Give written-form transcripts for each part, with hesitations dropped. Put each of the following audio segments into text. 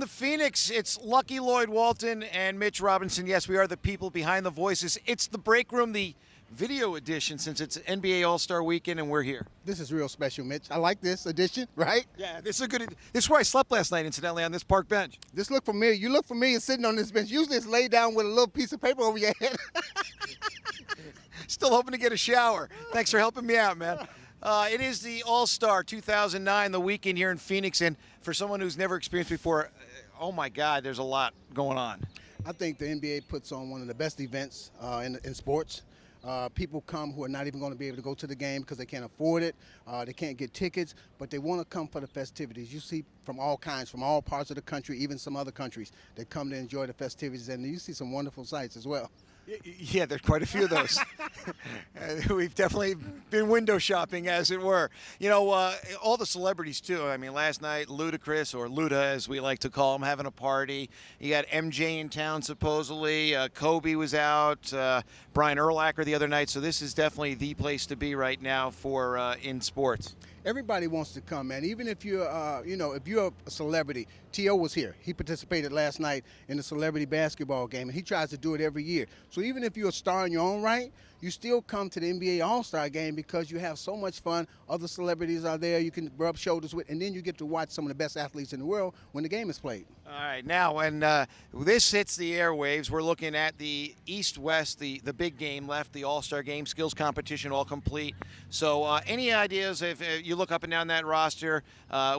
the Phoenix, it's Lucky Llyod, Walton, and Mitch Robinson. Yes, we are the people behind the voices. It's the break room, the video edition, since it's NBA All-Star Weekend, and we're here. This is real special, Mitch. I like this edition, right? Yeah, this is a good. This is where I slept last night, incidentally, on this park bench. This look familiar. You look familiar sitting on this bench. Usually it's laid down with a little piece of paper over your head. Still hoping to get a shower. Thanks for helping me out, man. It is the All-Star 2009, the weekend here in Phoenix, and for someone who's never experienced before, oh my God, there's a lot going on. I think the NBA puts on one of the best events in sports. People come who are not even going to be able to go to the game because they can't afford it. They can't get tickets, but they want to come for the festivities. You see from all kinds, from all parts of the country, even some other countries, that come to enjoy the festivities, and you see some wonderful sights as well. Yeah, there's quite a few of those. We've definitely been window shopping, as it were. You know, all the celebrities, too. I mean, last night, Ludacris, or Luda, as we like to call him, having a party. You got MJ in town, supposedly. Kobe was out. Brian Urlacher the other night. So this is definitely the place to be right now for in sports. Everybody wants to come, man. Even if you're, if you're a celebrity. T.O. was here. He participated last night in the celebrity basketball game, and he tries to do it every year. So even if you're a star in your own right, you still come to the NBA All-Star game because you have so much fun. Other celebrities are there you can rub shoulders with, and then you get to watch some of the best athletes in the world when the game is played. All right, now when this hits the airwaves, we're looking at the East-West, the big game left, the All-Star game, skills competition all complete. So any ideas, if you look up and down that roster,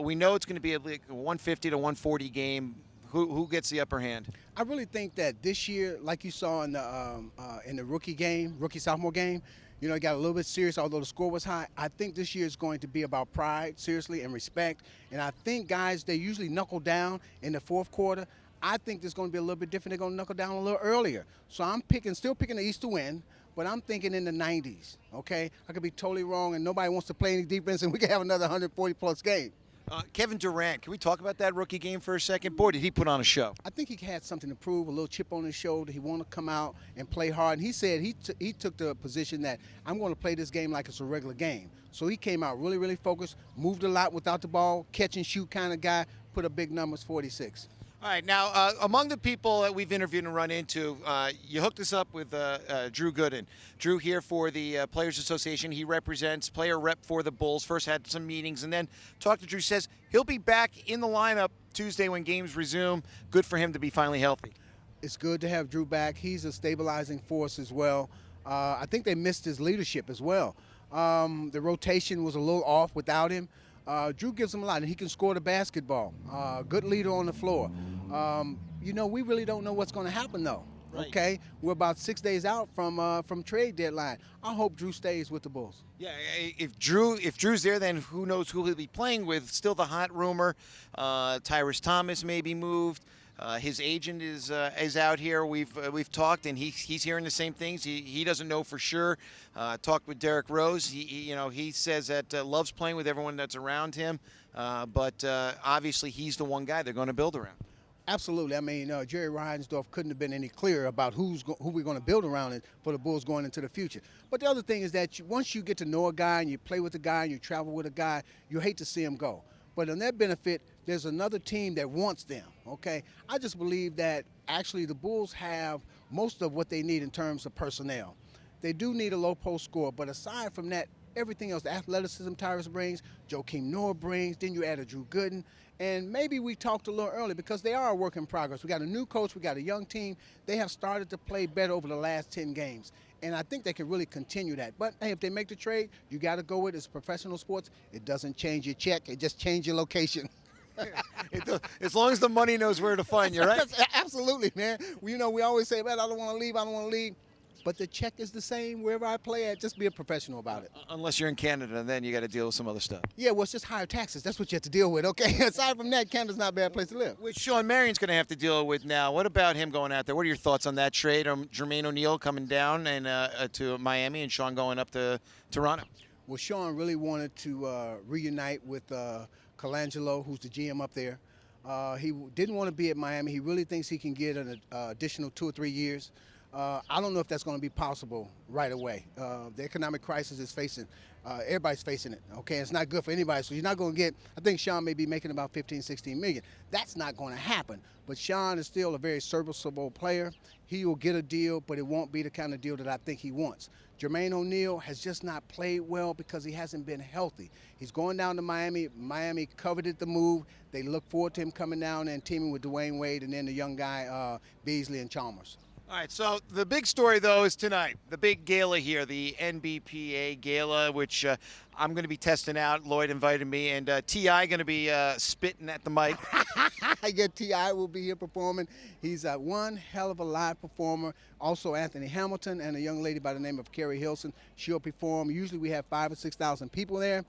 we know it's going to be a 150 to 140 game. Who gets the upper hand? I really think that this year, like you saw in the rookie-sophomore game, you know, it got a little bit serious, although the score was high. I think this year is going to be about pride, seriously, and respect. And I think guys, they usually knuckle down in the fourth quarter. I think there's going to be a little bit different. They're going to knuckle down a little earlier. So I'm still picking the East to win, but I'm thinking in the 90s, okay? I could be totally wrong, and nobody wants to play any defense, and we can have another 140-plus game. Kevin Durant, can we talk about that rookie game for a second? Boy, did he put on a show. I think he had something to prove, a little chip on his shoulder. He wanted to come out and play hard. And he said he took the position that I'm going to play this game like it's a regular game. So he came out really, really focused, moved a lot without the ball, catch and shoot kind of guy, put up big numbers, 46. All right, now among the people that we've interviewed and run into, you hooked us up with Drew Gooden. Drew here for the Players Association. He represents player rep for the Bulls. First had some meetings and then talked to Drew. Says he'll be back in the lineup Tuesday when games resume. Good for him to be finally healthy. It's good to have Drew back. He's a stabilizing force as well. I think they missed his leadership as well. The rotation was a little off without him. Drew gives him a lot, and he can score the basketball. Good leader on the floor. You know, we really don't know what's going to happen, though. Right. Okay, we're about 6 days out from trade deadline. I hope Drew stays with the Bulls. Yeah, if Drew's there, then who knows who he'll be playing with? Still the hot rumor. Tyrese Thomas may be moved. His agent is out here. We've talked, and he's hearing the same things. He doesn't know for sure. Talked with Derrick Rose. He says that loves playing with everyone that's around him, but obviously he's the one guy they're going to build around. Absolutely. I mean, Jerry Reinsdorf couldn't have been any clearer about who we're going to build around it for the Bulls going into the future. But the other thing is that once you get to know a guy and you play with a guy and you travel with a guy, you hate to see him go. But on their benefit, there's another team that wants them, okay? I just believe that actually the Bulls have most of what they need in terms of personnel. They do need a low post scorer, but aside from that, everything else, the athleticism Tyrese brings, Joakim Noah brings, then you add a Drew Gooden, and maybe we talked a little early because they are a work in progress. We got a new coach, we got a young team. They have started to play better over the last 10 games. And I think they can really continue that. But, hey, if they make the trade, you got to go with it. It's professional sports. It doesn't change your check. It just changes your location. As long as the money knows where to find you, right? Absolutely, man. We always say, man, I don't want to leave. I don't want to leave. But the check is the same wherever I play at. Just be a professional about it. Unless you're in Canada, then you got to deal with some other stuff. Yeah, well, it's just higher taxes. That's what you have to deal with, okay? Aside from that, Canada's not a bad place to live. Which Sean Marion's going to have to deal with now. What about him going out there? What are your thoughts on that trade? Jermaine O'Neal coming down and to Miami and Sean going up to Toronto? Well, Sean really wanted to reunite with Colangelo, who's the GM up there. He didn't want to be at Miami. He really thinks he can get an additional 2 or 3 years. I don't know if that's going to be possible right away. The economic crisis is facing, everybody's facing it, okay? It's not good for anybody, so you're not going to get, I think Sean may be making about 15, 16 million. That's not going to happen, but Sean is still a very serviceable player. He will get a deal, but it won't be the kind of deal that I think he wants. Jermaine O'Neal has just not played well because he hasn't been healthy. He's going down to Miami. Miami coveted the move. They look forward to him coming down and teaming with Dwayne Wade and then the young guy, Beasley and Chalmers. All right, so the big story, though, is tonight. The big gala here, the NBPA gala, which I'm going to be testing out. Llyod invited me, and T.I. going to be spitting at the mic. Yeah, T.I. will be here performing. He's one hell of a live performer. Also, Anthony Hamilton and a young lady by the name of Carrie Hilson. She'll perform. Usually we have 5,000 or 6,000 people there.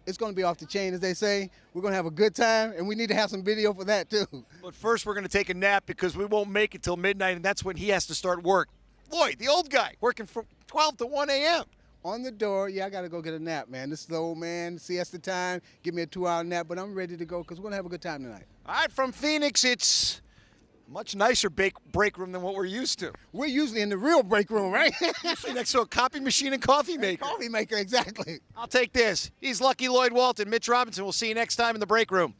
It's going to be off the chain, as they say. We're going to have a good time, and we need to have some video for that, too. But first, we're going to take a nap because we won't make it till midnight, and that's when he has to start work. Llyod, the old guy, working from 12 to 1 a.m. On the door, yeah, I got to go get a nap, man. This is the old man, siesta time. Give me a 2-hour nap, but I'm ready to go because we're going to have a good time tonight. All right, from Phoenix, it's a much nicer break room than what we're used to. We're usually in the real break room, right? Usually next to a copy machine and coffee maker. Coffee maker, exactly. I'll take this. He's Lucky Llyod Walton. Mitch Robinson. We'll see you next time in the break room.